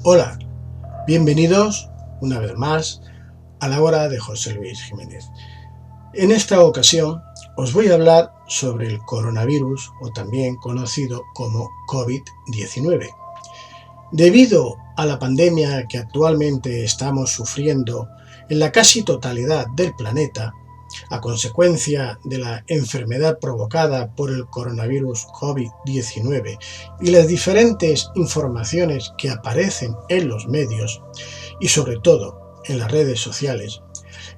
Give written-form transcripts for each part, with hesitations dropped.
Hola, bienvenidos una vez más a la hora de José Luis Jiménez. En esta ocasión os voy a hablar sobre el coronavirus, o también conocido como COVID-19. Debido a la pandemia que actualmente estamos sufriendo en la casi totalidad del planeta, a consecuencia de la enfermedad provocada por el coronavirus COVID-19 y las diferentes informaciones que aparecen en los medios y sobre todo en las redes sociales,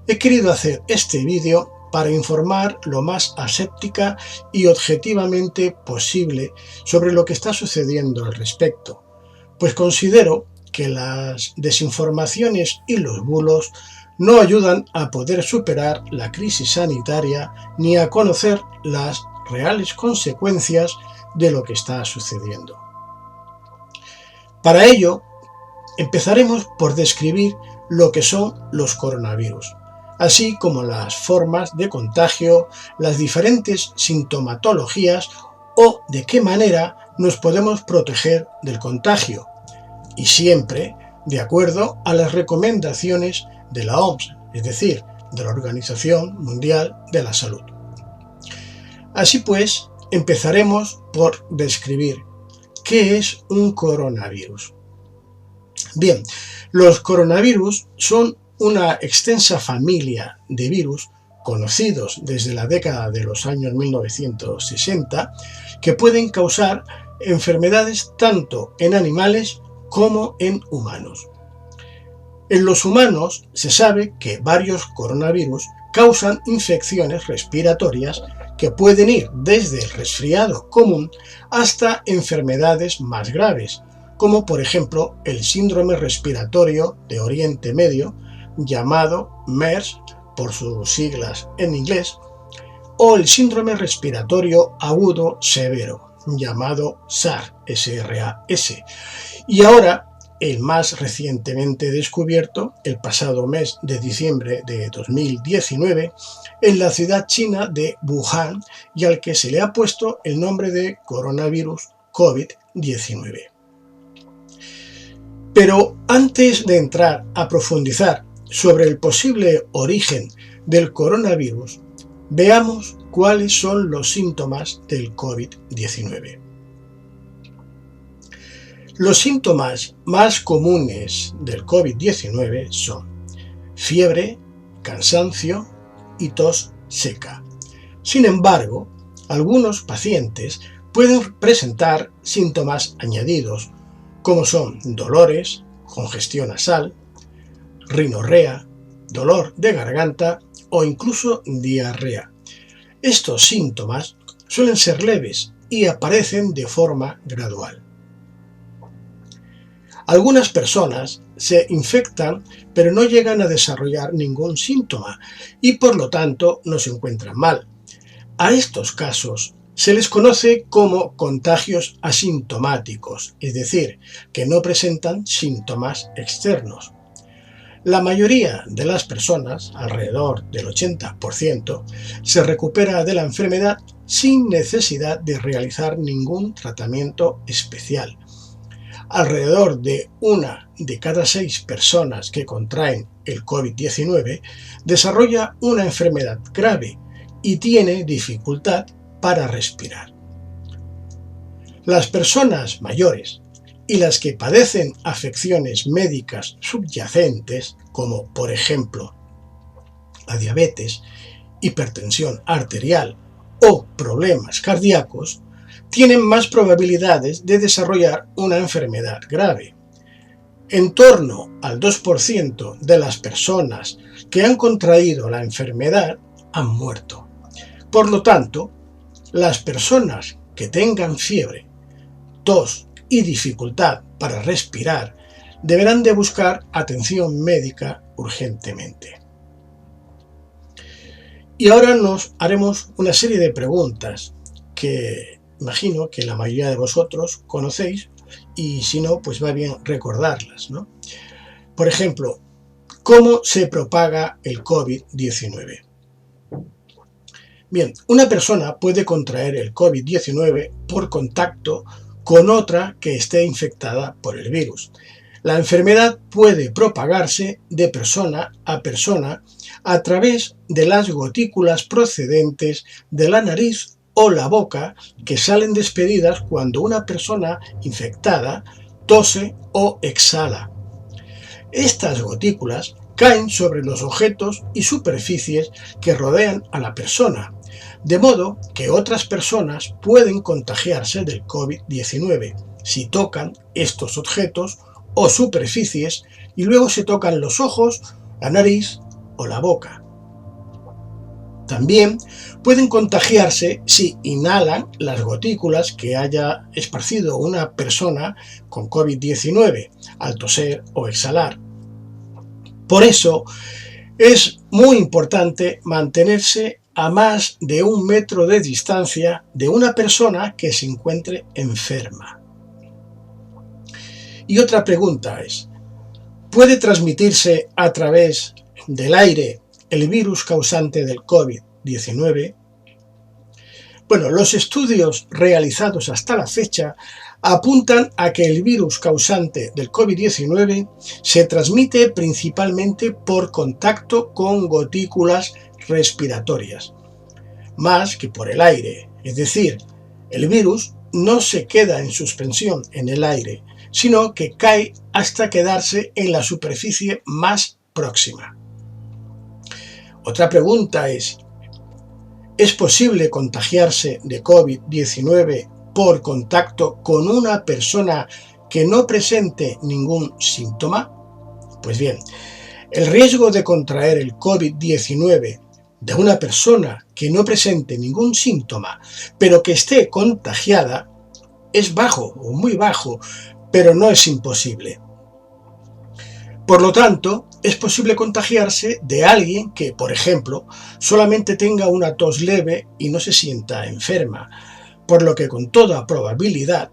he querido hacer este vídeo para informar lo más aséptica y objetivamente posible sobre lo que está sucediendo al respecto, pues considero que las desinformaciones y los bulos no ayudan a poder superar la crisis sanitaria ni a conocer las reales consecuencias de lo que está sucediendo. Para ello, empezaremos por describir lo que son los coronavirus, así como las formas de contagio, las diferentes sintomatologías o de qué manera nos podemos proteger del contagio, y siempre de acuerdo a las recomendaciones de la OMS, es decir, de la Organización Mundial de la Salud. Así pues, empezaremos por describir qué es un coronavirus. Bien, los coronavirus son una extensa familia de virus conocidos desde la década de los años 1960 que pueden causar enfermedades tanto en animales como en humanos. En los humanos se sabe que varios coronavirus causan infecciones respiratorias que pueden ir desde el resfriado común hasta enfermedades más graves, como por ejemplo el síndrome respiratorio de Oriente Medio, llamado MERS por sus siglas en inglés, o el síndrome respiratorio agudo severo, llamado SARS, y ahora el más recientemente descubierto el pasado mes de diciembre de 2019 en la ciudad china de Wuhan, y al que se le ha puesto el nombre de coronavirus COVID-19. Pero antes de entrar a profundizar sobre el posible origen del coronavirus, veamos cuáles son los síntomas del COVID-19. Los síntomas más comunes del COVID-19 son fiebre, cansancio y tos seca. Sin embargo, algunos pacientes pueden presentar síntomas añadidos, como son dolores, congestión nasal, rinorrea, dolor de garganta o incluso diarrea. Estos síntomas suelen ser leves y aparecen de forma gradual. Algunas personas se infectan pero no llegan a desarrollar ningún síntoma y por lo tanto no se encuentran mal. A estos casos se les conoce como contagios asintomáticos, es decir, que no presentan síntomas externos. La mayoría de las personas, alrededor del 80%, se recupera de la enfermedad sin necesidad de realizar ningún tratamiento especial. Alrededor de 1 de cada 6 personas que contraen el COVID-19 desarrolla una enfermedad grave y tiene dificultad para respirar. Las personas mayores y las que padecen afecciones médicas subyacentes, como por ejemplo la diabetes, hipertensión arterial o problemas cardíacos, tienen más probabilidades de desarrollar una enfermedad grave. En torno al 2% de las personas que han contraído la enfermedad han muerto. Por lo tanto, las personas que tengan fiebre, tos y dificultad para respirar deberán de buscar atención médica urgentemente. Y ahora nos haremos una serie de preguntas que imagino que la mayoría de vosotros conocéis, y si no, pues va bien recordarlas, ¿no? Por ejemplo, ¿cómo se propaga el COVID-19? Bien, una persona puede contraer el COVID-19 por contacto con otra que esté infectada por el virus. La enfermedad puede propagarse de persona a través de las gotículas procedentes de la nariz o la boca que salen despedidas cuando una persona infectada tose o exhala. Estas gotículas caen sobre los objetos y superficies que rodean a la persona, de modo que otras personas pueden contagiarse del COVID-19 si tocan estos objetos o superficies y luego se tocan los ojos, la nariz o la boca. También pueden contagiarse si inhalan las gotículas que haya esparcido una persona con COVID-19 al toser o exhalar. Por eso es muy importante mantenerse a más de 1 metro de distancia de una persona que se encuentre enferma. Y otra pregunta es, ¿puede transmitirse a través del aire el virus causante del COVID-19? Bueno, los estudios realizados hasta la fecha apuntan a que el virus causante del COVID-19 se transmite principalmente por contacto con gotículas respiratorias, más que por el aire. Es decir, el virus no se queda en suspensión en el aire, sino que cae hasta quedarse en la superficie más próxima. Otra pregunta es posible contagiarse de COVID-19 por contacto con una persona que no presente ningún síntoma? Pues bien, el riesgo de contraer el COVID-19 de una persona que no presente ningún síntoma, pero que esté contagiada, es bajo o muy bajo, pero no es imposible. Por lo tanto, es posible contagiarse de alguien que, por ejemplo, solamente tenga una tos leve y no se sienta enferma, por lo que con toda probabilidad,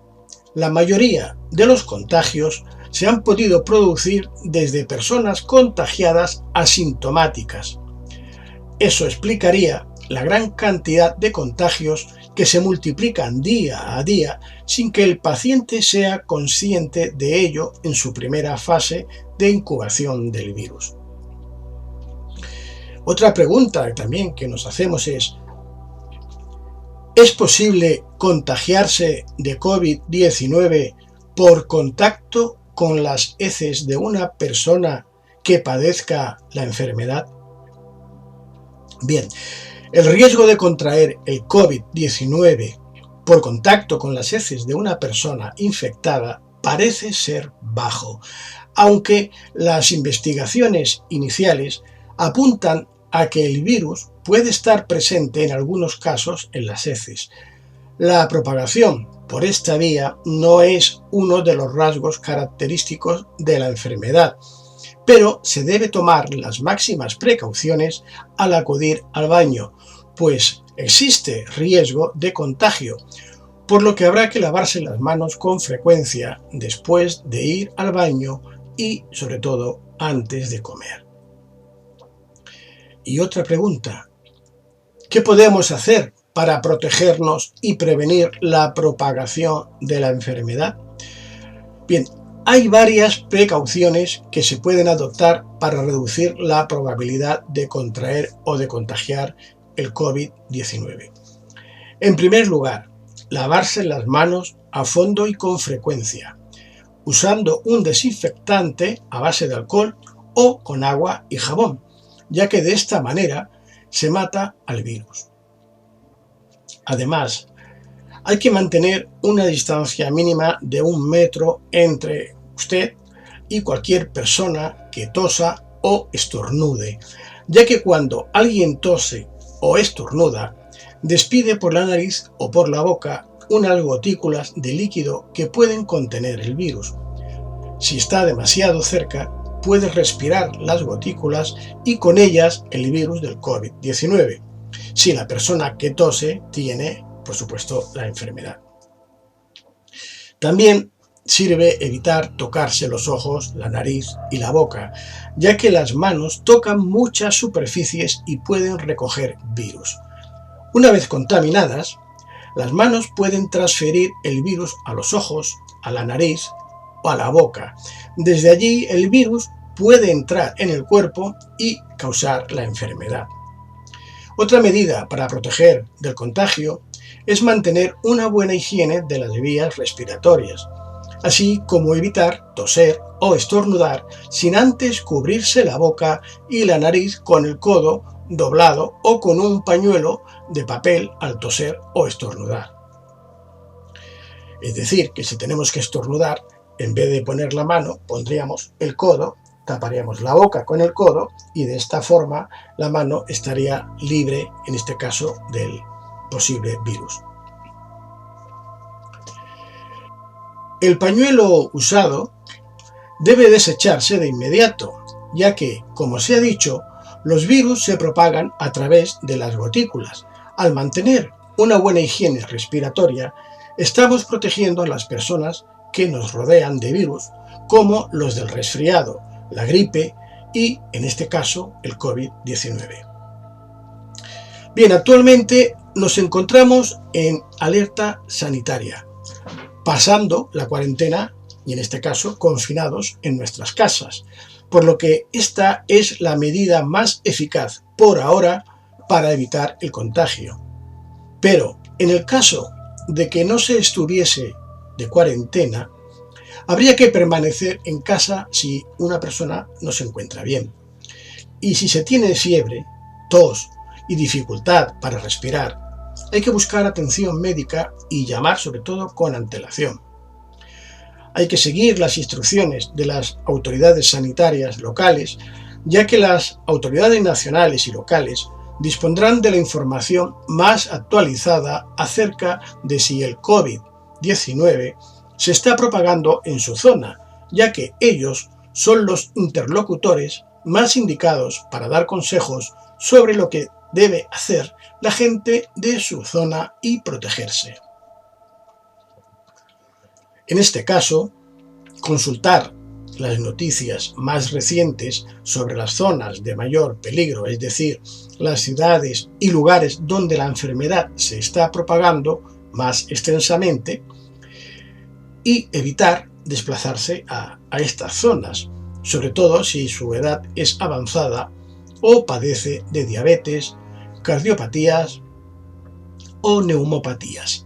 la mayoría de los contagios se han podido producir desde personas contagiadas asintomáticas. Eso explicaría la gran cantidad de contagios que se multiplican día a día sin que el paciente sea consciente de ello en su primera fase de incubación del virus. Otra pregunta también que nos hacemos es posible contagiarse de COVID-19 por contacto con las heces de una persona que padezca la enfermedad? Bien, el riesgo de contraer el COVID-19 por contacto con las heces de una persona infectada parece ser bajo, aunque las investigaciones iniciales apuntan a que el virus puede estar presente en algunos casos en las heces. La propagación por esta vía no es uno de los rasgos característicos de la enfermedad, pero se debe tomar las máximas precauciones al acudir al baño, pues existe riesgo de contagio, por lo que habrá que lavarse las manos con frecuencia después de ir al baño y, sobre todo, antes de comer. Y otra pregunta, ¿qué podemos hacer para protegernos y prevenir la propagación de la enfermedad? Bien, hay varias precauciones que se pueden adoptar para reducir la probabilidad de contraer o de contagiar el COVID-19. En primer lugar, lavarse las manos a fondo y con frecuencia, usando un desinfectante a base de alcohol o con agua y jabón, ya que de esta manera se mata al virus. Además, hay que mantener una distancia mínima de 1 metro entre usted y cualquier persona que tosa o estornude, ya que cuando alguien tose o estornuda, despide por la nariz o por la boca unas gotículas de líquido que pueden contener el virus. Si está demasiado cerca, puede respirar las gotículas y con ellas el virus del COVID-19, si la persona que tose tiene, por supuesto, la enfermedad. También sirve evitar tocarse los ojos, la nariz y la boca, ya que las manos tocan muchas superficies y pueden recoger virus. Una vez contaminadas, las manos pueden transferir el virus a los ojos, a la nariz o a la boca. Desde allí el virus puede entrar en el cuerpo y causar la enfermedad. Otra medida para proteger del contagio es mantener una buena higiene de las vías respiratorias, así como evitar toser o estornudar sin antes cubrirse la boca y la nariz con el codo doblado o con un pañuelo de papel al toser o estornudar. Es decir, que si tenemos que estornudar, en vez de poner la mano, pondríamos el codo, taparíamos la boca con el codo y de esta forma la mano estaría libre, en este caso, del posible virus. El pañuelo usado debe desecharse de inmediato, ya que, como se ha dicho, los virus se propagan a través de las gotículas. Al mantener una buena higiene respiratoria, estamos protegiendo a las personas que nos rodean de virus, como los del resfriado, la gripe y, en este caso, el COVID-19. Bien, actualmente nos encontramos en alerta sanitaria, pasando la cuarentena y, en este caso, confinados en nuestras casas, por lo que esta es la medida más eficaz por ahora para evitar el contagio. Pero en el caso de que no se estuviese de cuarentena, habría que permanecer en casa si una persona no se encuentra bien. Y si se tiene fiebre, tos y dificultad para respirar, hay que buscar atención médica y llamar sobre todo con antelación. Hay que seguir las instrucciones de las autoridades sanitarias locales, ya que las autoridades nacionales y locales dispondrán de la información más actualizada acerca de si el COVID-19 se está propagando en su zona, ya que ellos son los interlocutores más indicados para dar consejos sobre lo que debe hacer la gente de su zona y protegerse. En este caso, consultar las noticias más recientes sobre las zonas de mayor peligro, es decir, las ciudades y lugares donde la enfermedad se está propagando más extensamente, y evitar desplazarse a estas zonas, sobre todo si su edad es avanzada o padece de diabetes, cardiopatías o neumopatías,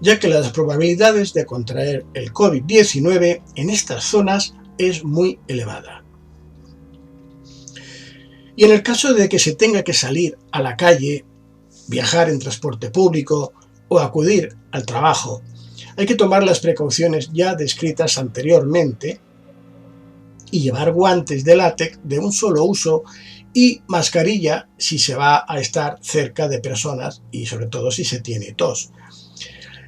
ya que las probabilidades de contraer el COVID-19 en estas zonas es muy elevada. Y en el caso de que se tenga que salir a la calle, viajar en transporte público o acudir al trabajo, hay que tomar las precauciones ya descritas anteriormente y llevar guantes de látex de un solo uso y mascarilla si se va a estar cerca de personas y sobre todo si se tiene tos.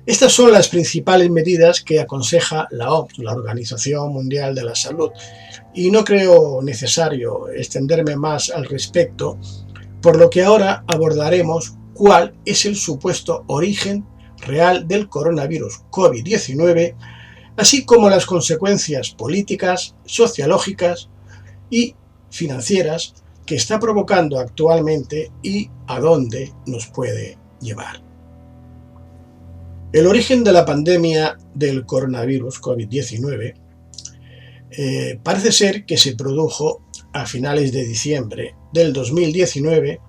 Estas son las principales medidas que aconseja la OMS, la Organización Mundial de la Salud, y no creo necesario extenderme más al respecto, por lo que ahora abordaremos cuál es el supuesto origen real del coronavirus COVID-19, así como las consecuencias políticas, sociológicas y financieras que está provocando actualmente y a dónde nos puede llevar. El origen de la pandemia del coronavirus COVID-19 parece ser que se produjo a finales de diciembre del 2019,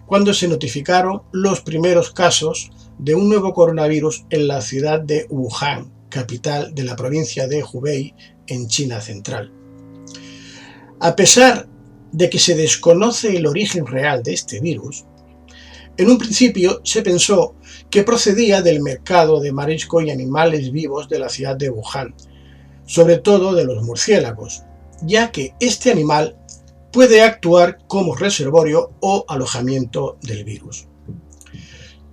cuando se notificaron los primeros casos de un nuevo coronavirus en la ciudad de Wuhan, capital de la provincia de Hubei, en China central. A pesar de que se desconoce el origen real de este virus, en un principio se pensó que procedía del mercado de marisco y animales vivos de la ciudad de Wuhan, sobre todo de los murciélagos, ya que este animal puede actuar como reservorio o alojamiento del virus.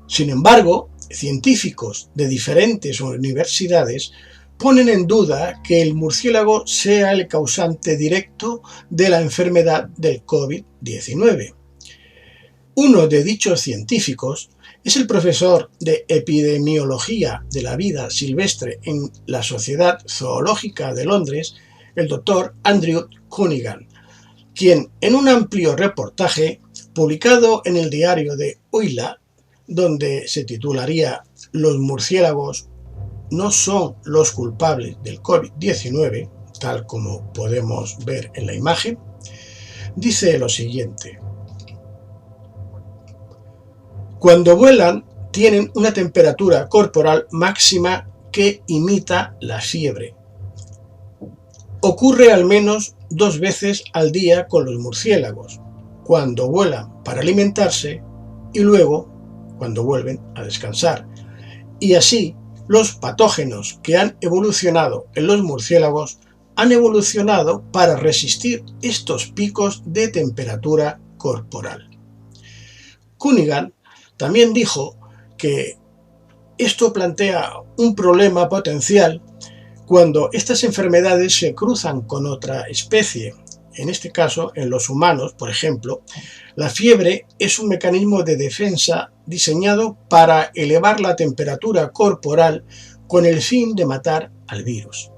Sin embargo, científicos de diferentes universidades ponen en duda que el murciélago sea el causante directo de la enfermedad del COVID-19. Uno de dichos científicos es el profesor de epidemiología de la vida silvestre en la Sociedad Zoológica de Londres, el Dr. Andrew Cunningham, quien en un amplio reportaje publicado en el diario de Huila, donde se titularía "Los murciélagos, no son los culpables del COVID-19, tal como podemos ver en la imagen, dice lo siguiente: cuando vuelan tienen una temperatura corporal máxima que imita la fiebre. Ocurre al menos 2 veces al día con los murciélagos, cuando vuelan para alimentarse y luego cuando vuelven a descansar. Y así, los patógenos que han evolucionado en los murciélagos han evolucionado para resistir estos picos de temperatura corporal. Cunningham también dijo que esto plantea un problema potencial cuando estas enfermedades se cruzan con otra especie. En este caso, en los humanos, por ejemplo, la fiebre es un mecanismo de defensa diseñado para elevar la temperatura corporal con el fin de matar al virus.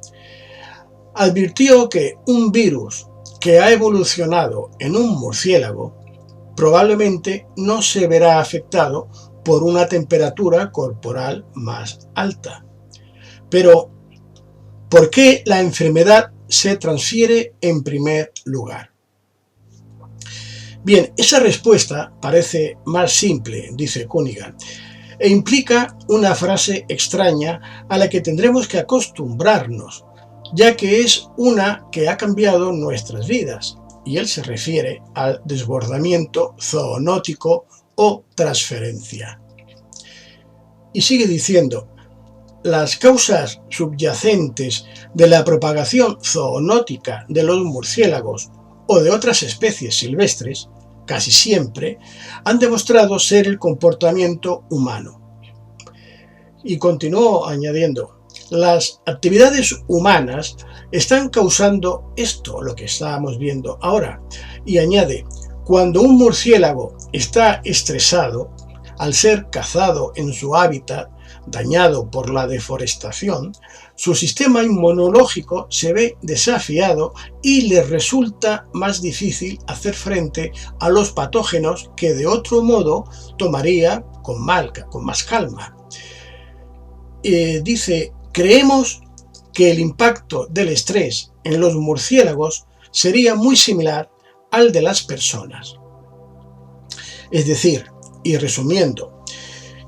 Advirtió que un virus que ha evolucionado en un murciélago probablemente no se verá afectado por una temperatura corporal más alta. Pero, ¿por qué la enfermedad se transfiere en primer lugar? Bien, esa respuesta parece más simple, dice Cunningham, e implica una frase extraña a la que tendremos que acostumbrarnos, ya que es una que ha cambiado nuestras vidas, y él se refiere al desbordamiento zoonótico o transferencia. Y sigue diciendo: las causas subyacentes de la propagación zoonótica de los murciélagos o de otras especies silvestres, casi siempre, han demostrado ser el comportamiento humano. Y continuó añadiendo: las actividades humanas están causando esto, lo que estábamos viendo ahora. Y añade: cuando un murciélago está estresado, al ser cazado en su hábitat, dañado por la deforestación, su sistema inmunológico se ve desafiado y le resulta más difícil hacer frente a los patógenos que de otro modo tomaría con más calma. Dice: creemos que el impacto del estrés en los murciélagos sería muy similar al de las personas. Es decir, y resumiendo,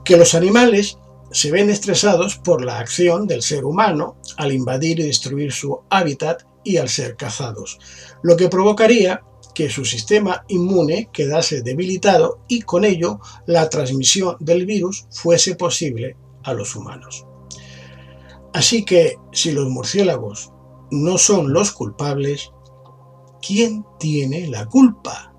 que los animales se ven estresados por la acción del ser humano al invadir y destruir su hábitat y al ser cazados, lo que provocaría que su sistema inmune quedase debilitado y con ello la transmisión del virus fuese posible a los humanos. Así que, si los murciélagos no son los culpables, ¿quién tiene la culpa?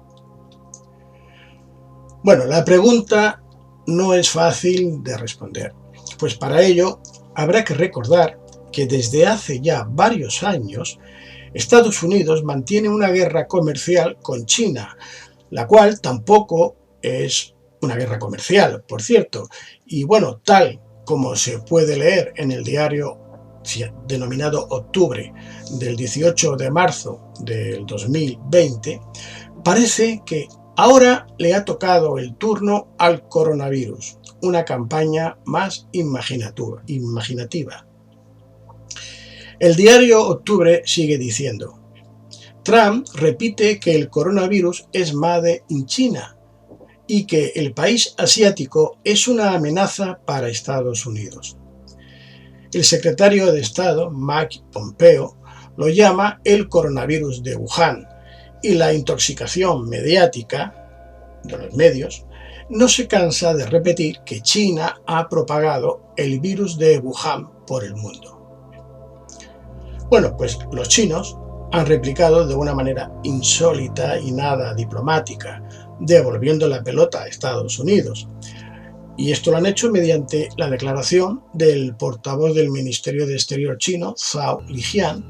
Bueno, la pregunta no es fácil de responder, pues para ello habrá que recordar que desde hace ya varios años Estados Unidos mantiene una guerra comercial con China, la cual tampoco es una guerra comercial, por cierto, y bueno, tal como se puede leer en el diario denominado Octubre del 18 de marzo del 2020, parece que ahora le ha tocado el turno al coronavirus, una campaña más imaginativa. El diario Octubre sigue diciendo: Trump repite que el coronavirus es made in China y que el país asiático es una amenaza para Estados Unidos. El secretario de Estado, Mike Pompeo, lo llama el coronavirus de Wuhan, y la intoxicación mediática de los medios no se cansa de repetir que China ha propagado el virus de Wuhan por el mundo. Bueno, pues los chinos han replicado de una manera insólita y nada diplomática, devolviendo la pelota a Estados Unidos. Y esto lo han hecho mediante la declaración del portavoz del Ministerio de Exterior chino, Zhao Lijian,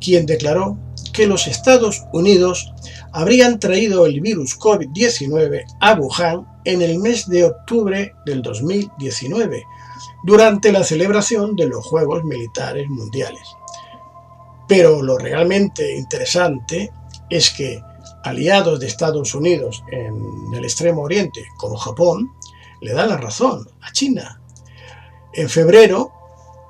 quien declaró que los Estados Unidos habrían traído el virus COVID-19 a Wuhan en el mes de octubre del 2019, durante la celebración de los Juegos Militares Mundiales. Pero lo realmente interesante es que aliados de Estados Unidos en el Extremo Oriente, como Japón, le dan la razón a China. En febrero,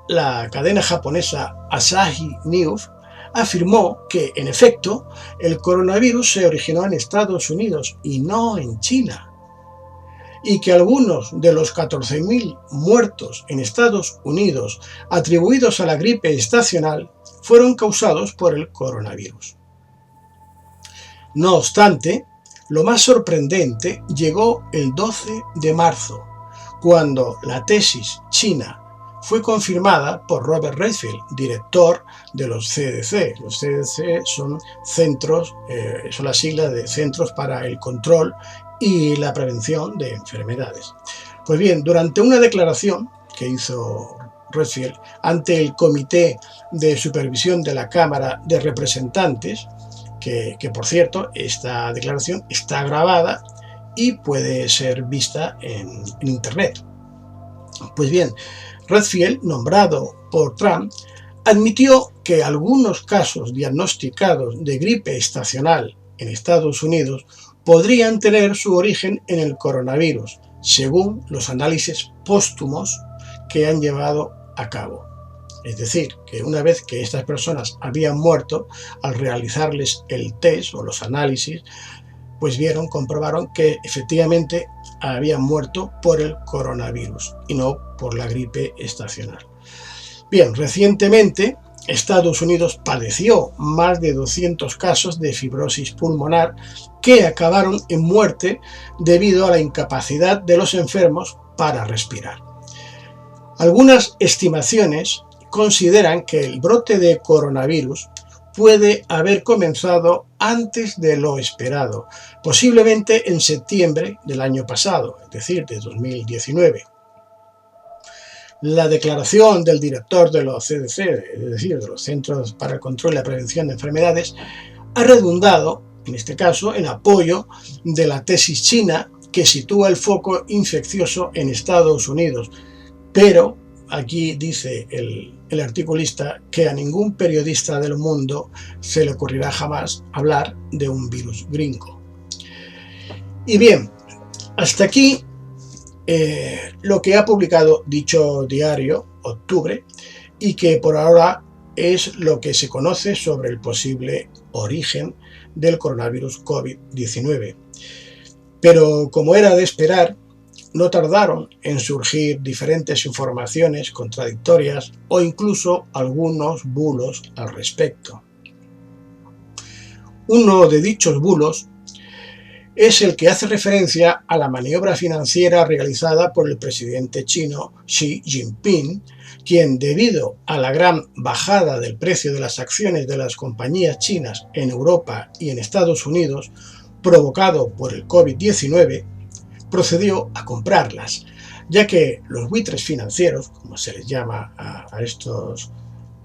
la cadena japonesa Asahi News afirmó que, en efecto, el coronavirus se originó en Estados Unidos y no en China, y que algunos de los 14.000 muertos en Estados Unidos atribuidos a la gripe estacional fueron causados por el coronavirus. No obstante, lo más sorprendente llegó el 12 de marzo, cuando la tesis china fue confirmada por Robert Redfield, director de los CDC. Los CDC son son las siglas de Centros para el Control y la Prevención de Enfermedades. Pues bien, durante una declaración que hizo Redfield ante el Comité de Supervisión de la Cámara de Representantes, que por cierto, esta declaración está grabada y puede ser vista en Internet. Pues bien, Redfield, nombrado por Trump, admitió que algunos casos diagnosticados de gripe estacional en Estados Unidos podrían tener su origen en el coronavirus, según los análisis póstumos que han llevado a cabo. Es decir, que una vez que estas personas habían muerto, al realizarles el test o los análisis, pues comprobaron que efectivamente habían muerto por el coronavirus y no por la gripe estacional. Bien, recientemente Estados Unidos padeció más de 200 casos de fibrosis pulmonar que acabaron en muerte debido a la incapacidad de los enfermos para respirar. Algunas estimaciones consideran que el brote de coronavirus puede haber comenzado antes de lo esperado, posiblemente en septiembre del año pasado, es decir, de 2019. La declaración del director de los CDC, es decir, de los Centros para el Control y la Prevención de Enfermedades, ha redundado, en este caso, en apoyo de la tesis china que sitúa el foco infeccioso en Estados Unidos, pero aquí dice el articulista que a ningún periodista del mundo se le ocurrirá jamás hablar de un virus gringo. Y bien, hasta aquí lo que ha publicado dicho diario, Octubre, y que por ahora es lo que se conoce sobre el posible origen del coronavirus COVID-19. Pero como era de esperar, no tardaron en surgir diferentes informaciones contradictorias o incluso algunos bulos al respecto. Uno de dichos bulos es el que hace referencia a la maniobra financiera realizada por el presidente chino Xi Jinping, quien, debido a la gran bajada del precio de las acciones de las compañías chinas en Europa y en Estados Unidos, provocado por el COVID-19, procedió a comprarlas, ya que los buitres financieros, como se les llama a estos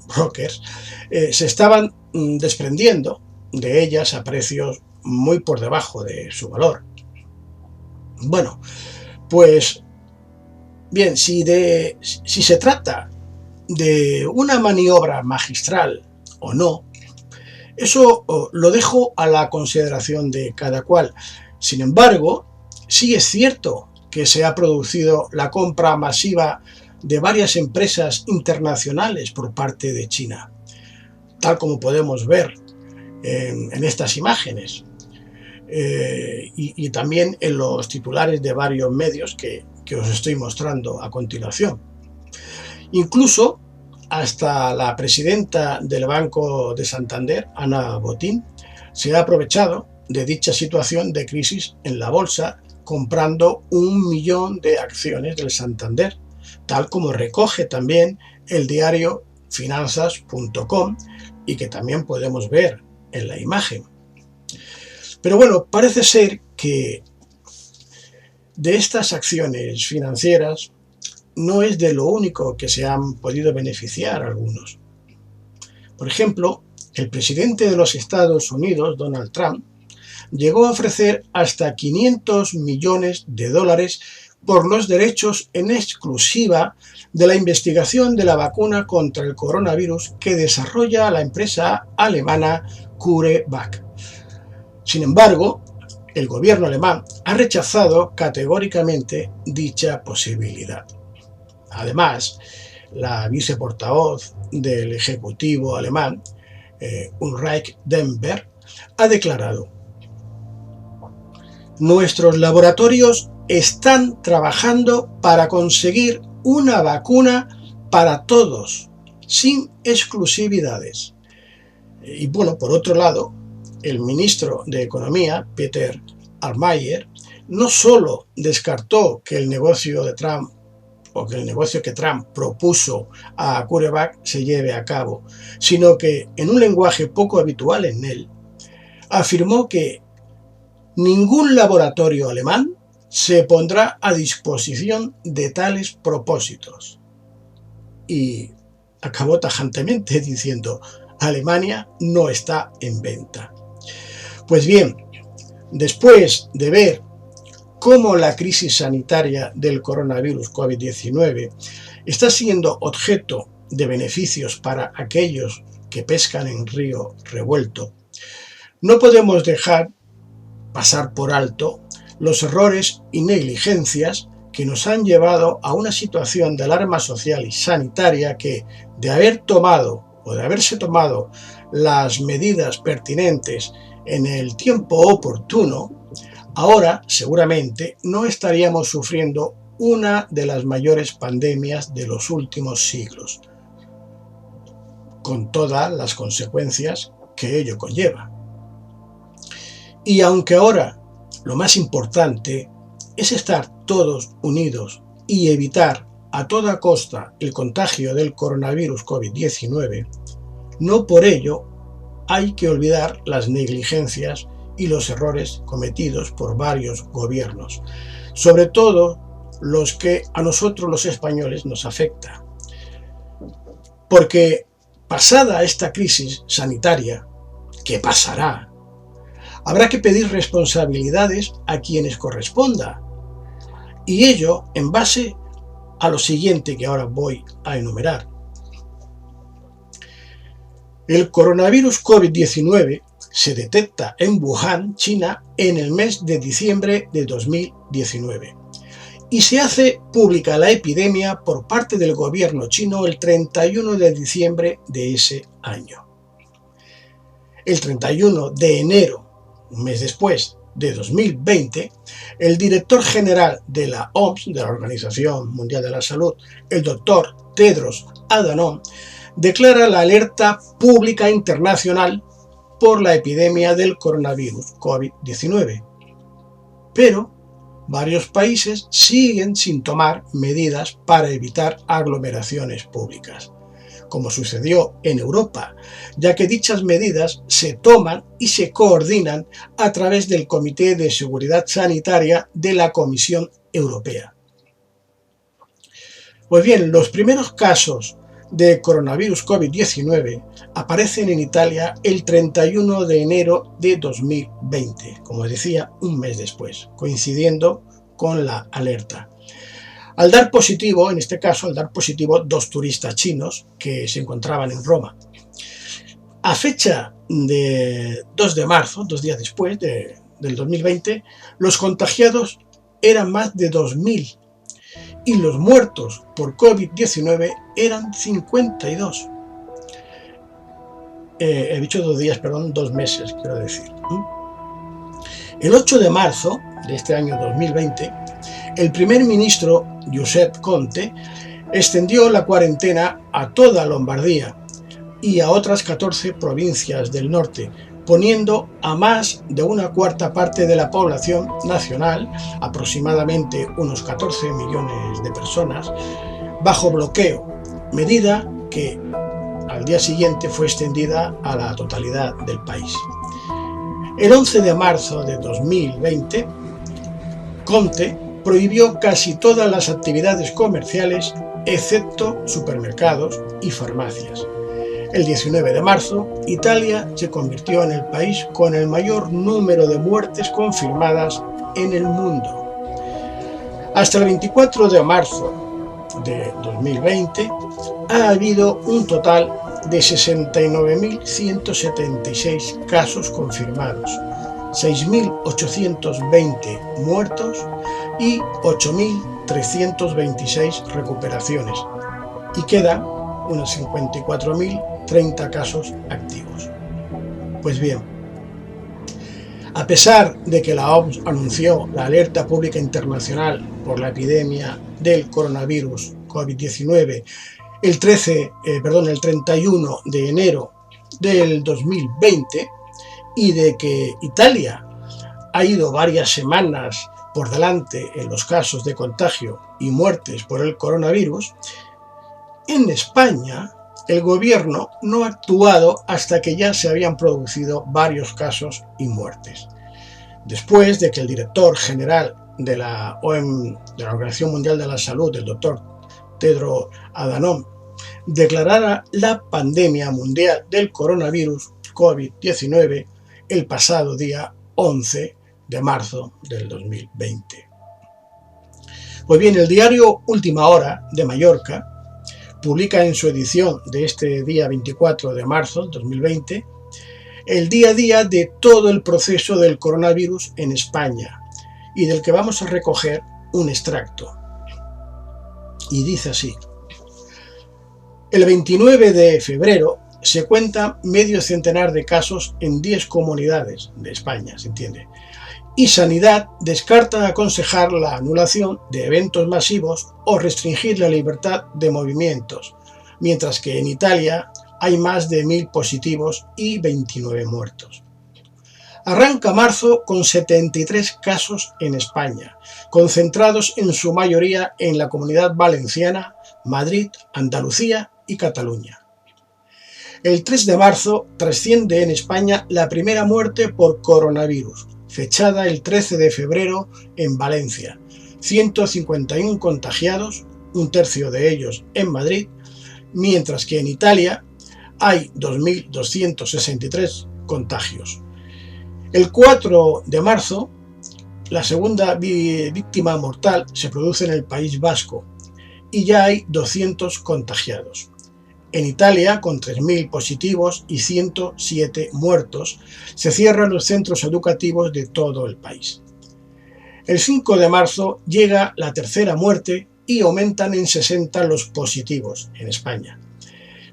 brokers, se estaban desprendiendo de ellas a precios muy por debajo de su valor. Bueno, pues bien, si se trata de una maniobra magistral o no, eso lo dejo a la consideración de cada cual. Sin embargo, sí es cierto que se ha producido la compra masiva de varias empresas internacionales por parte de China, tal como podemos ver en estas imágenes y también en los titulares de varios medios que os estoy mostrando a continuación. Incluso hasta la presidenta del Banco de Santander, Ana Botín, se ha aprovechado de dicha situación de crisis en la bolsa, comprando 1 millón de acciones del Santander, tal como recoge también el diario finanzas.com y que también podemos ver en la imagen. Pero bueno, parece ser que de estas acciones financieras no es de lo único que se han podido beneficiar algunos. Por ejemplo, el presidente de los Estados Unidos, Donald Trump, llegó a ofrecer hasta 500 millones de dólares por los derechos en exclusiva de la investigación de la vacuna contra el coronavirus que desarrolla la empresa alemana CureVac. Sin embargo, el gobierno alemán ha rechazado categóricamente dicha posibilidad. Además, la viceportavoz del Ejecutivo alemán, Ulrike Demberg, ha declarado: nuestros laboratorios están trabajando para conseguir una vacuna para todos, sin exclusividades. Y bueno, por otro lado, el ministro de Economía, Peter Altmaier, no solo descartó que el negocio de Trump o que el negocio que Trump propuso a CureVac se lleve a cabo, sino que, en un lenguaje poco habitual en él, afirmó que ningún laboratorio alemán se pondrá a disposición de tales propósitos. Y acabó tajantemente diciendo: Alemania no está en venta. Pues bien, después de ver cómo la crisis sanitaria del coronavirus COVID-19 está siendo objeto de beneficios para aquellos que pescan en río revuelto, no podemos dejar pasar por alto los errores y negligencias que nos han llevado a una situación de alarma social y sanitaria que, de haberse tomado las medidas pertinentes en el tiempo oportuno, ahora seguramente no estaríamos sufriendo una de las mayores pandemias de los últimos siglos, con todas las consecuencias que ello conlleva. Y aunque ahora lo más importante es estar todos unidos y evitar a toda costa el contagio del coronavirus COVID-19, no por ello hay que olvidar las negligencias y los errores cometidos por varios gobiernos, sobre todo los que a nosotros los españoles nos afecta. Porque pasada esta crisis sanitaria, que pasará, habrá que pedir responsabilidades a quienes corresponda, y ello en base a lo siguiente que ahora voy a enumerar. El coronavirus COVID-19 se detecta en Wuhan, China, en el mes de diciembre de 2019 y se hace pública la epidemia por parte del gobierno chino el 31 de diciembre de ese año. El 31 de enero, un mes después de 2020, el director general de la OMS, de la Organización Mundial de la Salud, el doctor Tedros Adhanom, declara la alerta pública internacional por la epidemia del coronavirus COVID-19. Pero varios países siguen sin tomar medidas para evitar aglomeraciones públicas, como sucedió en Europa, ya que dichas medidas se toman y se coordinan a través del Comité de Seguridad Sanitaria de la Comisión Europea. Pues bien, los primeros casos de coronavirus COVID-19 aparecen en Italia el 31 de enero de 2020, como decía, un mes después, coincidiendo con la alerta. Al dar positivo, en este caso, al dar positivo 2 turistas chinos que se encontraban en Roma. A fecha de 2 de marzo, 2 días después del 2020, los contagiados eran más de 2.000 y los muertos por COVID-19 eran 52. He dicho 2 días, perdón, 2 meses, quiero decir. El 8 de marzo de este año 2020, el primer ministro Giuseppe Conte extendió la cuarentena a toda Lombardía y a otras 14 provincias del norte, poniendo a más de una cuarta parte de la población nacional, aproximadamente unos 14 millones de personas, bajo bloqueo, medida que al día siguiente fue extendida a la totalidad del país. El 11 de marzo de 2020, Conte prohibió casi todas las actividades comerciales, excepto supermercados y farmacias. El 19 de marzo, Italia se convirtió en el país con el mayor número de muertes confirmadas en el mundo. Hasta el 24 de marzo de 2020 ha habido un total de 69.176 casos confirmados, 6.820 muertos y 8.326 recuperaciones, y quedan unos 54.030 casos activos. Pues bien, a pesar de que la OMS anunció la alerta pública internacional por la epidemia del coronavirus COVID-19 el 31 de enero del 2020 y de que Italia ha ido varias semanas por delante en los casos de contagio y muertes por el coronavirus, en España el gobierno no ha actuado hasta que ya se habían producido varios casos y muertes. Después de que el director general de la Organización Mundial de la Salud, el doctor Tedros Adhanom, declarara la pandemia mundial del coronavirus COVID-19 el pasado día 11 de marzo del 2020. Pues bien, el diario Última Hora de Mallorca publica en su edición de este día 24 de marzo del 2020 el día a día de todo el proceso del coronavirus en España y del que vamos a recoger un extracto. Y dice así: el 29 de febrero se cuentan medio centenar de casos en 10 comunidades de España, ¿se entiende? Y Sanidad descarta aconsejar la anulación de eventos masivos o restringir la libertad de movimientos, mientras que en Italia hay más de 1.000 positivos y 29 muertos. Arranca marzo con 73 casos en España, concentrados en su mayoría en la Comunidad Valenciana, Madrid, Andalucía y Cataluña. El 3 de marzo trasciende en España la primera muerte por coronavirus, fechada el 13 de febrero en Valencia. 151 contagiados, un tercio de ellos en Madrid, mientras que en Italia hay 2.263 contagios. El 4 de marzo, la segunda víctima mortal se produce en el País Vasco y ya hay 200 contagiados. En Italia, con 3.000 positivos y 107 muertos, se cierran los centros educativos de todo el país. El 5 de marzo llega la tercera muerte y aumentan en 60 los positivos en España.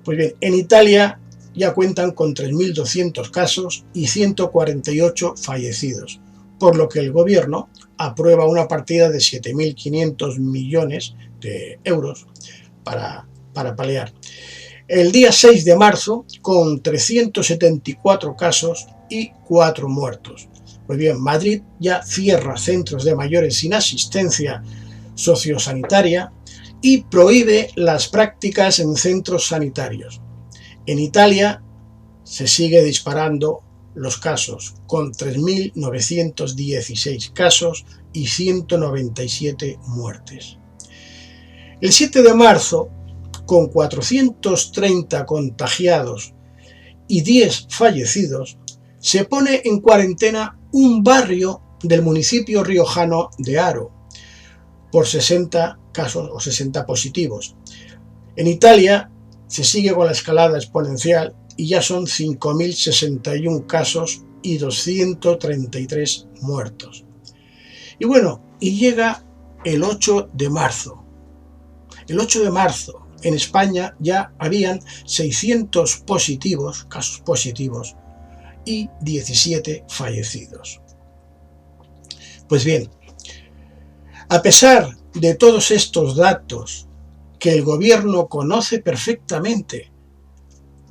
Pues bien, en Italia ya cuentan con 3.200 casos y 148 fallecidos, por lo que el gobierno aprueba una partida de 7.500 millones de euros para paliar. El día 6 de marzo, con 374 casos y 4 muertos. Pues bien, Madrid ya cierra centros de mayores sin asistencia sociosanitaria y prohíbe las prácticas en centros sanitarios. En Italia se sigue disparando los casos, con 3.916 casos y 197 muertes. El 7 de marzo, con 430 contagiados y 10 fallecidos, se pone en cuarentena un barrio del municipio riojano de Haro por 60 casos o 60 positivos. En Italia se sigue con la escalada exponencial y ya son 5.061 casos y 233 muertos. Y bueno, y llega el 8 de marzo. El 8 de marzo en España ya habían 600 positivos, casos positivos, y 17 fallecidos. Pues bien, a pesar de todos estos datos que el gobierno conoce perfectamente,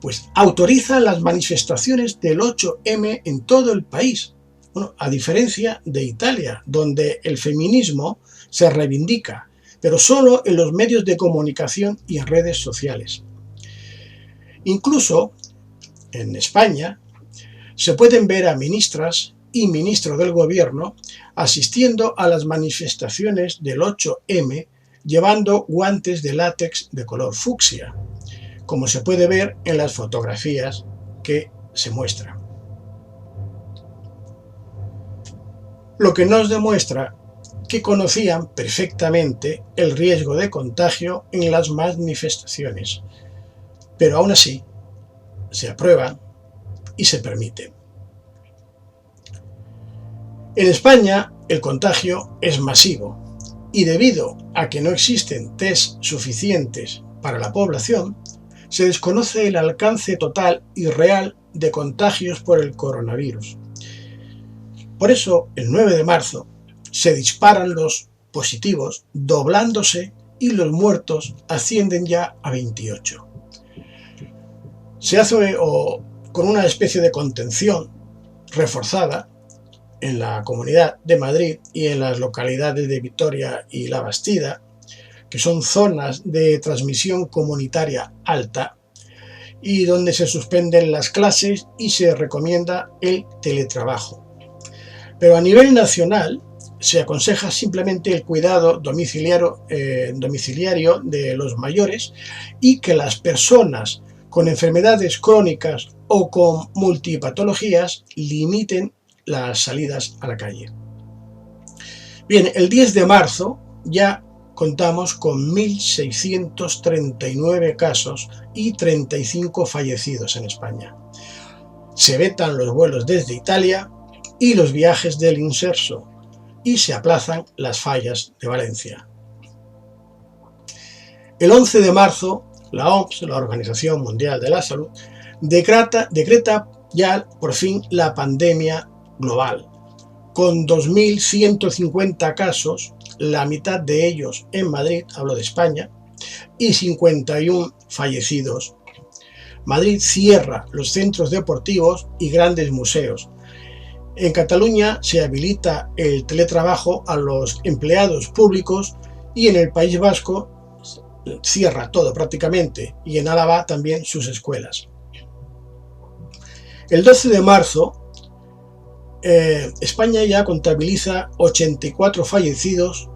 pues autoriza las manifestaciones del 8M en todo el país. Bueno, a diferencia de Italia, donde el feminismo se reivindica, pero solo en los medios de comunicación y en redes sociales. Incluso en España se pueden ver a ministras y ministros del gobierno asistiendo a las manifestaciones del 8M llevando guantes de látex de color fucsia, como se puede ver en las fotografías que se muestran. Lo que nos demuestra que conocían perfectamente el riesgo de contagio en las manifestaciones, pero aún así se aprueban y se permiten. En España el contagio es masivo y debido a que no existen test suficientes para la población, se desconoce el alcance total y real de contagios por el coronavirus. Por eso, el 9 de marzo, se disparan los positivos, doblándose, y los muertos ascienden ya a 28. Se hace con una especie de contención reforzada en la Comunidad de Madrid y en las localidades de Vitoria y La Bastida, que son zonas de transmisión comunitaria alta y donde se suspenden las clases y se recomienda el teletrabajo. Pero a nivel nacional se aconseja simplemente el cuidado domiciliario de los mayores y que las personas con enfermedades crónicas o con multipatologías limiten las salidas a la calle. Bien, el 10 de marzo ya contamos con 1.639 casos y 35 fallecidos en España. Se vetan los vuelos desde Italia y los viajes del inserso, y se aplazan las fallas de Valencia. El 11 de marzo, la OMS, la Organización Mundial de la Salud, decreta ya por fin la pandemia global, con 2.150 casos, la mitad de ellos en Madrid, hablo de España, y 51 fallecidos. Madrid cierra los centros deportivos y grandes museos. En Cataluña se habilita el teletrabajo a los empleados públicos y en el País Vasco cierra todo prácticamente, y en Álava también sus escuelas. El 12 de marzo España ya contabiliza 84 fallecidos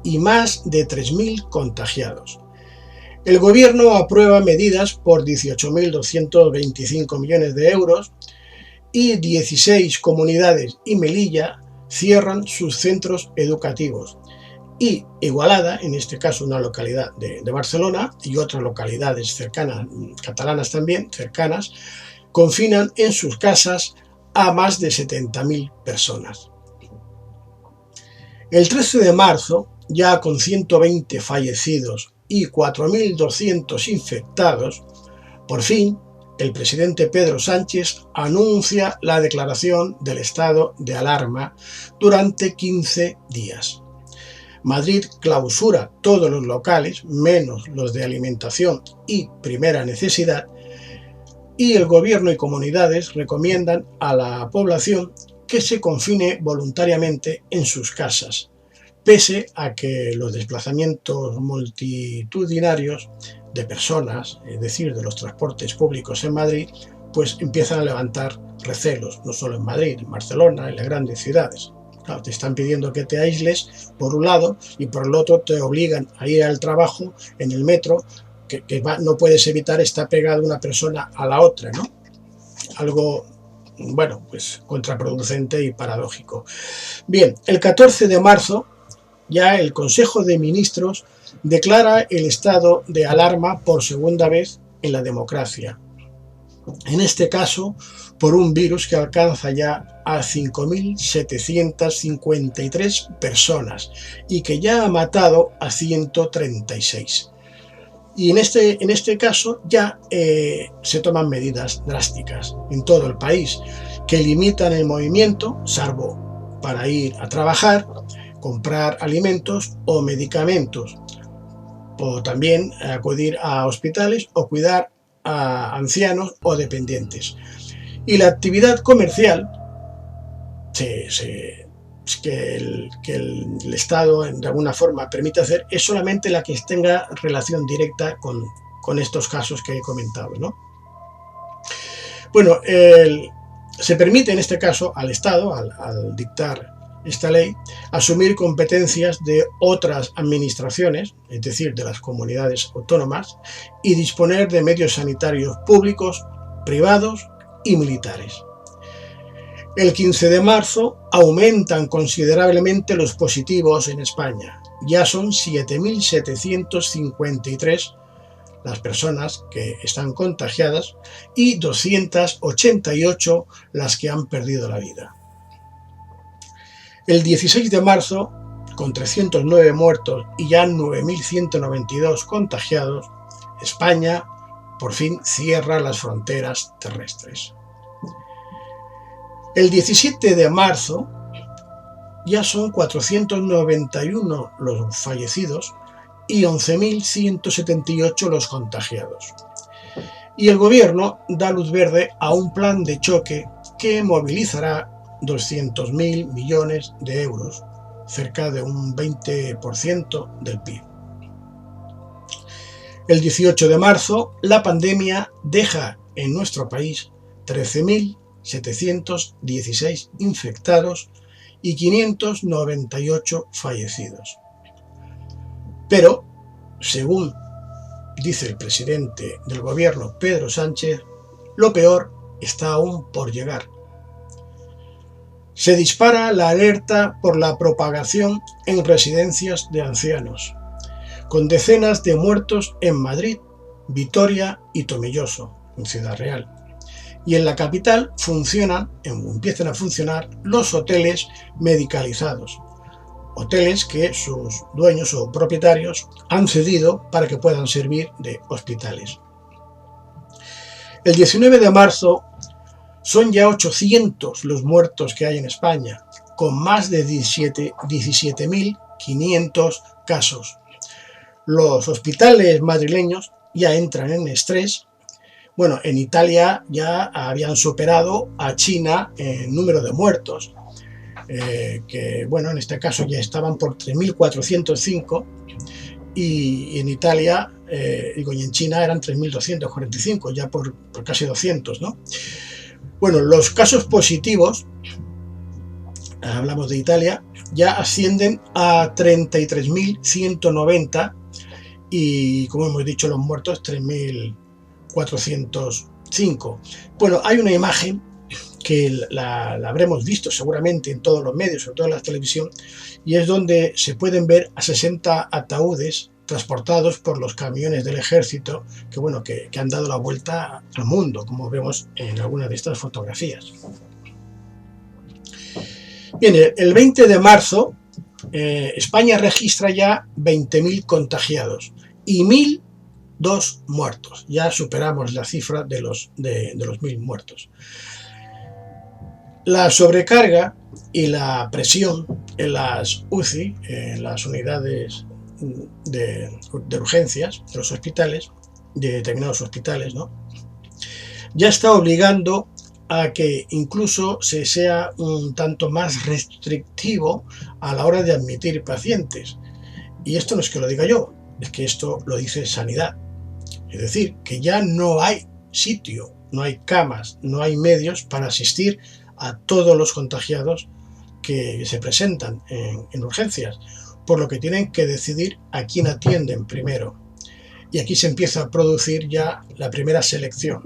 y más de 3.000 contagiados. El gobierno aprueba medidas por 18.225 millones de euros y 16 comunidades y Melilla cierran sus centros educativos. Y Igualada, en este caso una localidad de Barcelona, y otras localidades cercanas, catalanas también, cercanas, confinan en sus casas a más de 70.000 personas. El 13 de marzo, ya con 120 fallecidos y 4.200 infectados, por fin el presidente Pedro Sánchez anuncia la declaración del estado de alarma durante 15 días. Madrid clausura todos los locales, menos los de alimentación y primera necesidad, y el gobierno y comunidades recomiendan a la población que se confine voluntariamente en sus casas, pese a que los desplazamientos multitudinarios de personas, es decir, de los transportes públicos en Madrid, pues empiezan a levantar recelos, no solo en Madrid, en Barcelona, en las grandes ciudades. Claro, te están pidiendo que te aísles por un lado y por el otro te obligan a ir al trabajo en el metro, no puedes evitar estar pegada una persona a la otra, ¿no? Algo, bueno, pues contraproducente y paradójico. Bien, el 14 de marzo ya el Consejo de Ministros declara el estado de alarma por segunda vez en la democracia. En este caso, por un virus que alcanza ya a 5.753 personas y que ya ha matado a 136. Y en este caso ya se toman medidas drásticas en todo el país que limitan el movimiento, salvo para ir a trabajar, comprar alimentos o medicamentos, o también acudir a hospitales o cuidar a ancianos o dependientes. Y la actividad comercial, que el Estado de alguna forma permite hacer, es solamente la que tenga relación directa con estos casos que he comentado, ¿no? Bueno, se permite en este caso al Estado, al dictar esta ley, asumir competencias de otras administraciones, es decir, de las comunidades autónomas, y disponer de medios sanitarios públicos, privados y militares. El 15 de marzo aumentan considerablemente los positivos en España. Ya son 7.753 las personas que están contagiadas y 288 las que han perdido la vida. El 16 de marzo, con 309 muertos y ya 9.192 contagiados, España por fin cierra las fronteras terrestres. El 17 de marzo ya son 491 los fallecidos y 11.178 los contagiados. Y el gobierno da luz verde a un plan de choque que movilizará 200.000 millones de euros, cerca de un 20% del PIB. El 18 de marzo, la pandemia deja en nuestro país 13.716 infectados y 598 fallecidos. Pero, según dice el presidente del gobierno, Pedro Sánchez, lo peor está aún por llegar. Se dispara la alerta por la propagación en residencias de ancianos, con decenas de muertos en Madrid, Vitoria y Tomelloso, en Ciudad Real. Y en la capital empiezan a funcionar los hoteles medicalizados, hoteles que sus dueños o propietarios han cedido para que puedan servir de hospitales. El 19 de marzo son ya 800 los muertos que hay en España, con más de 17.500 casos. Los hospitales madrileños ya entran en estrés. Bueno, en Italia ya habían superado a China en número de muertos, que bueno, en este caso ya estaban por 3.405 y en Italia, y en China eran 3.245, ya por casi 200, ¿no? Bueno, los casos positivos, hablamos de Italia, ya ascienden a 33.190 y, como hemos dicho, los muertos 3.405. Bueno, hay una imagen que la habremos visto seguramente en todos los medios, sobre todo en la televisión, y es donde se pueden ver a 60 ataúdes transportados por los camiones del ejército que han dado la vuelta al mundo, como vemos en algunas de estas fotografías. Bien, el 20 de marzo España registra ya 20.000 contagiados y 1.002 muertos. Ya superamos la cifra de los 1.000 muertos. La sobrecarga y la presión en las UCI, en las unidades de urgencias de los hospitales, de determinados hospitales, ¿no?, ya está obligando a que incluso se sea un tanto más restrictivo a la hora de admitir pacientes. Y esto no es que lo diga yo, es que esto lo dice Sanidad. Es decir, que ya no hay sitio, no hay camas, no hay medios para asistir a todos los contagiados que se presentan en urgencias, por lo que tienen que decidir a quién atienden primero. Y aquí se empieza a producir ya la primera selección.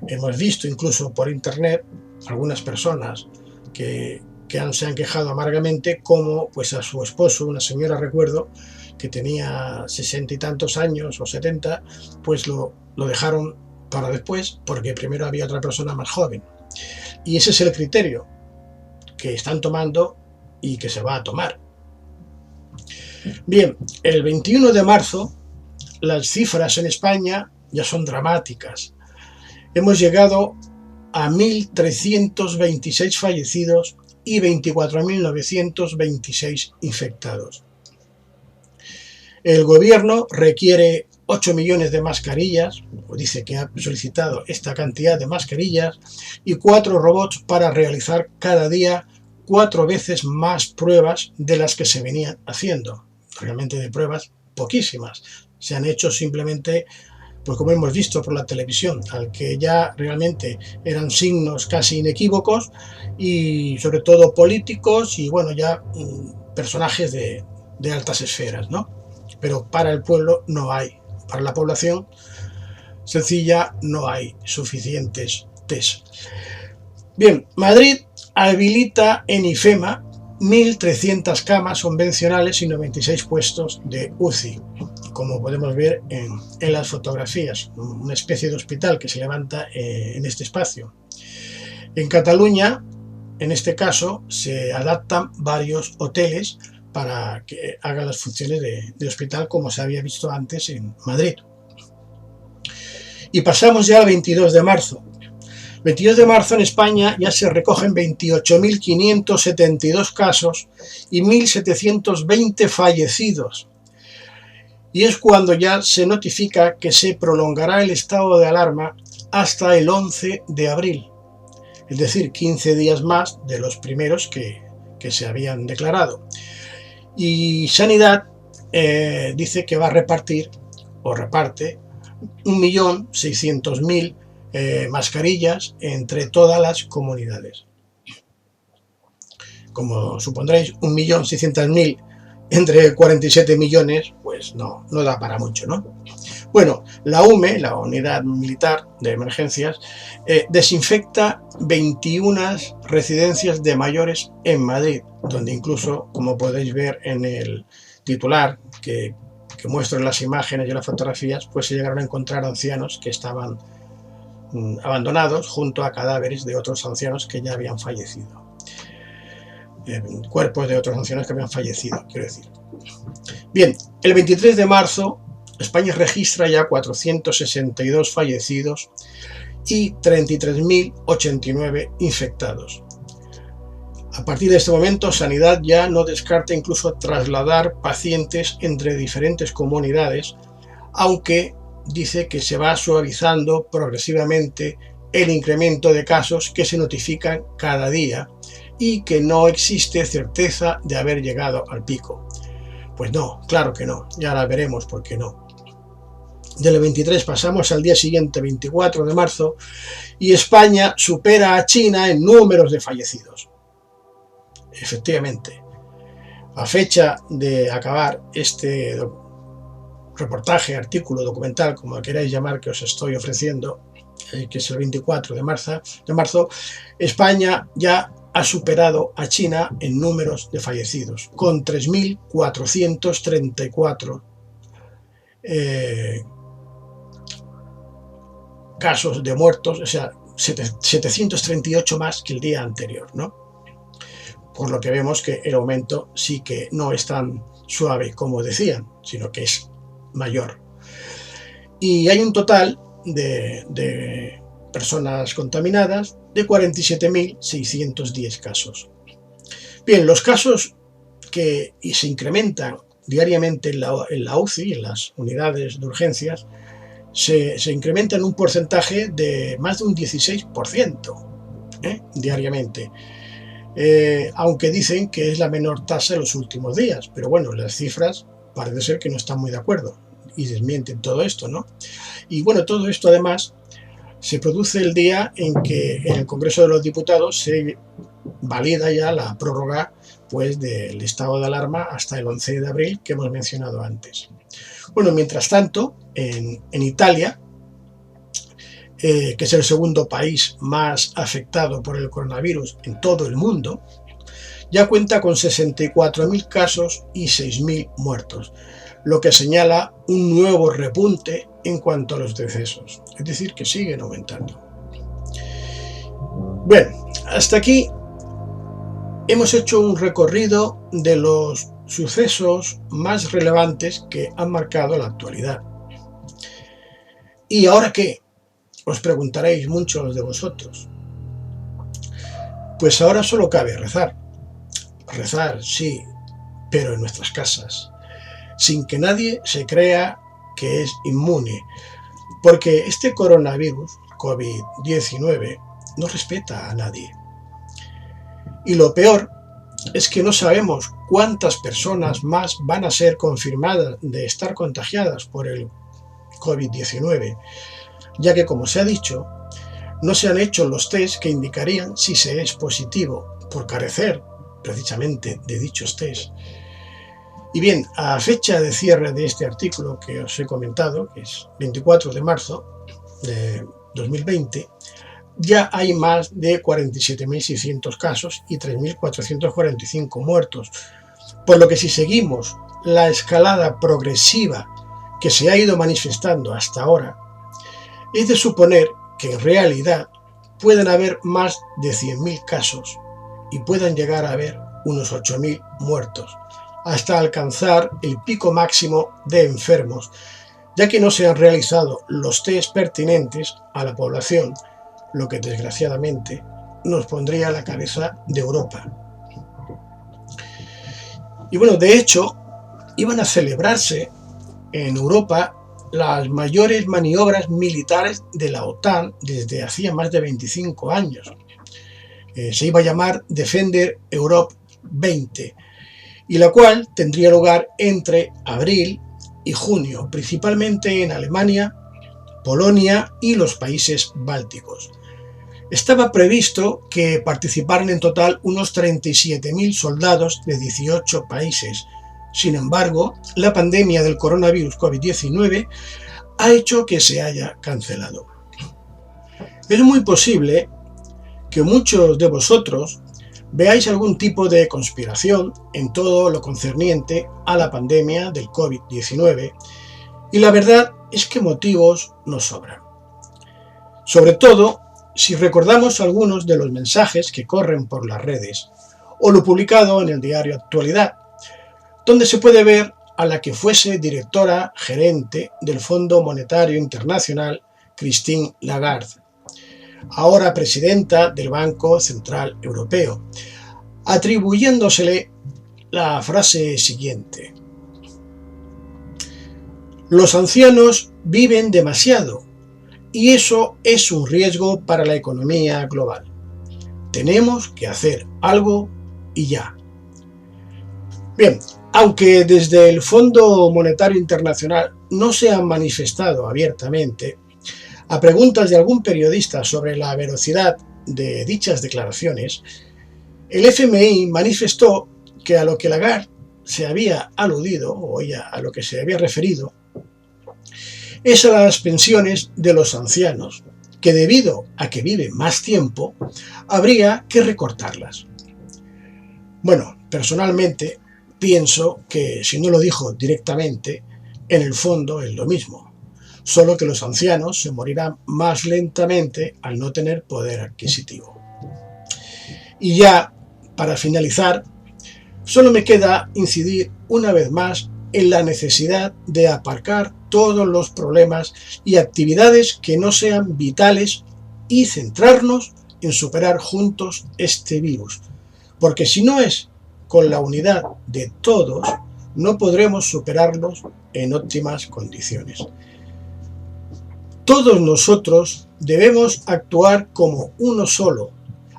Hemos visto incluso por internet algunas personas que se han quejado amargamente como pues a su esposo, una señora recuerdo, que tenía 60 y tantos años o 70, pues lo dejaron para después porque primero había otra persona más joven. Y ese es el criterio que están tomando y que se va a tomar. Bien, el 21 de marzo las cifras en España ya son dramáticas. Hemos llegado a 1.326 fallecidos y 24.926 infectados. El gobierno requiere 8 millones de mascarillas, o dice que ha solicitado esta cantidad de mascarillas, y 4 robots para realizar cada día 4 veces más pruebas de las que se venían haciendo. Realmente de pruebas poquísimas. Se han hecho simplemente, pues como hemos visto por la televisión, al que ya realmente eran signos casi inequívocos y sobre todo políticos y bueno, ya personajes de altas esferas, ¿no? Pero para el pueblo no hay, para la población sencilla no hay suficientes test. Bien, Madrid habilita en IFEMA 1.300 camas convencionales y 96 puestos de UCI, como podemos ver en las fotografías, una especie de hospital que se levanta en este espacio. En Cataluña, en este caso, se adaptan varios hoteles para que hagan las funciones de hospital como se había visto antes en Madrid. Y pasamos ya al 22 de marzo. 22 de marzo en España ya se recogen 28.572 casos y 1.720 fallecidos. Y es cuando ya se notifica que se prolongará el estado de alarma hasta el 11 de abril, es decir, 15 días más de los primeros que se habían declarado. Y Sanidad dice que va a repartir, o reparte, 1.600.000 mascarillas entre todas las comunidades. Como supondréis, 1.600.000 entre 47 millones, pues no da para mucho, ¿no? Bueno, la UME, la Unidad Militar de Emergencias, desinfecta 21 residencias de mayores en Madrid, donde incluso, como podéis ver en el titular que muestro en las imágenes y las fotografías, pues se llegaron a encontrar ancianos que estaban abandonados junto a cadáveres de otros ancianos que ya habían fallecido. Cuerpos de otros ancianos que habían fallecido, quiero decir. Bien, el 23 de marzo España registra ya 462 fallecidos y 33.089 infectados. A partir de este momento, Sanidad ya no descarta incluso trasladar pacientes entre diferentes comunidades, aunque dice que se va suavizando progresivamente el incremento de casos que se notifican cada día y que no existe certeza de haber llegado al pico. Pues no, claro que no, ya la veremos por qué no. Del 23 pasamos al día siguiente, 24 de marzo, y España supera a China en números de fallecidos. Efectivamente, a fecha de acabar este reportaje, artículo, documental, como queráis llamar, que os estoy ofreciendo, que es el 24 de marzo, España ya ha superado a China en números de fallecidos, con 3.434 casos de muertos, o sea, 738 más que el día anterior, ¿no? Por lo que vemos que el aumento sí que no es tan suave como decían, sino que es mayor. Y hay un total de personas contaminadas de 47.610 casos. Bien, los casos que se incrementan diariamente en la UCI, en las unidades de urgencias, se incrementa en un porcentaje de más de un 16% diariamente. Aunque dicen que es la menor tasa de los últimos días, pero bueno, las cifras parece ser que no están muy de acuerdo y desmienten todo esto, ¿no? Y bueno, todo esto además se produce el día en que en el Congreso de los Diputados se valida ya la prórroga pues del estado de alarma hasta el 11 de abril que hemos mencionado antes. Bueno, mientras tanto, en Italia, que es el segundo país más afectado por el coronavirus en todo el mundo, ya cuenta con 64.000 casos y 6.000 muertos, lo que señala un nuevo repunte en cuanto a los decesos, es decir, que siguen aumentando. Bueno, hasta aquí hemos hecho un recorrido de los sucesos más relevantes que han marcado la actualidad. ¿Y ahora qué? Os preguntaréis muchos de vosotros. Pues ahora solo cabe rezar. Rezar, sí, pero en nuestras casas, sin que nadie se crea que es inmune, porque este coronavirus, COVID-19, no respeta a nadie. Y lo peor es que no sabemos cuántas personas más van a ser confirmadas de estar contagiadas por el COVID-19, ya que, como se ha dicho, no se han hecho los test que indicarían si se es positivo, por carecer precisamente de dichos test. Y bien, a fecha de cierre de este artículo que os he comentado, que es 24 de marzo de 2020, ya hay más de 47.600 casos y 3.445 muertos, por lo que si seguimos la escalada progresiva que se ha ido manifestando hasta ahora, es de suponer que en realidad pueden haber más de 100.000 casos y puedan llegar a haber unos 8.000 muertos, hasta alcanzar el pico máximo de enfermos, ya que no se han realizado los test pertinentes a la población, lo que desgraciadamente nos pondría a la cabeza de Europa. Y bueno, de hecho, iban a celebrarse en Europa las mayores maniobras militares de la OTAN desde hacía más de 25 años. Se iba a llamar Defender Europe 20, y la cual tendría lugar entre abril y junio, principalmente en Alemania, Polonia y los países bálticos. Estaba previsto que participaran en total unos 37.000 soldados de 18 países. Sin embargo, la pandemia del coronavirus COVID-19 ha hecho que se haya cancelado. Es muy posible que muchos de vosotros veáis algún tipo de conspiración en todo lo concerniente a la pandemia del COVID-19, y la verdad es que motivos nos sobran. Sobre todo si recordamos algunos de los mensajes que corren por las redes o lo publicado en el diario Actualidad, donde se puede ver a la que fuese directora gerente del Fondo Monetario Internacional, Christine Lagarde, ahora presidenta del Banco Central Europeo, atribuyéndosele la frase siguiente: los ancianos viven demasiado y eso es un riesgo para la economía global. Tenemos que hacer algo y ya. Bien, aunque desde el Fondo Monetario Internacional no se han manifestado abiertamente, a preguntas de algún periodista sobre la veracidad de dichas declaraciones, el FMI manifestó que a lo que Lagarde se había aludido, o ella a lo que se había referido, es a las pensiones de los ancianos, que debido a que viven más tiempo, habría que recortarlas. Bueno, personalmente pienso que si no lo dijo directamente, en el fondo es lo mismo, solo que los ancianos se morirán más lentamente al no tener poder adquisitivo. Y ya, para finalizar, solo me queda incidir una vez más en la necesidad de aparcar todos los problemas y actividades que no sean vitales y centrarnos en superar juntos este virus, porque si no es con la unidad de todos, no podremos superarlos en óptimas condiciones. Todos nosotros debemos actuar como uno solo,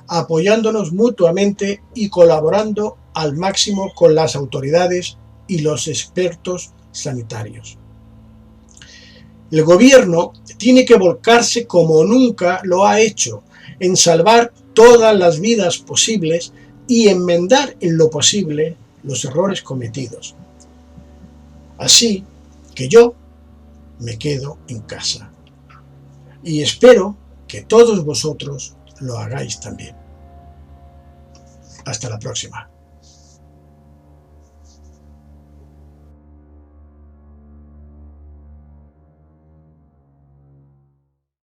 apoyándonos mutuamente y colaborando al máximo con las autoridades y los expertos sanitarios. El gobierno tiene que volcarse como nunca lo ha hecho en salvar todas las vidas posibles y enmendar en lo posible los errores cometidos. Así que yo me quedo en casa y espero que todos vosotros lo hagáis también. Hasta la próxima.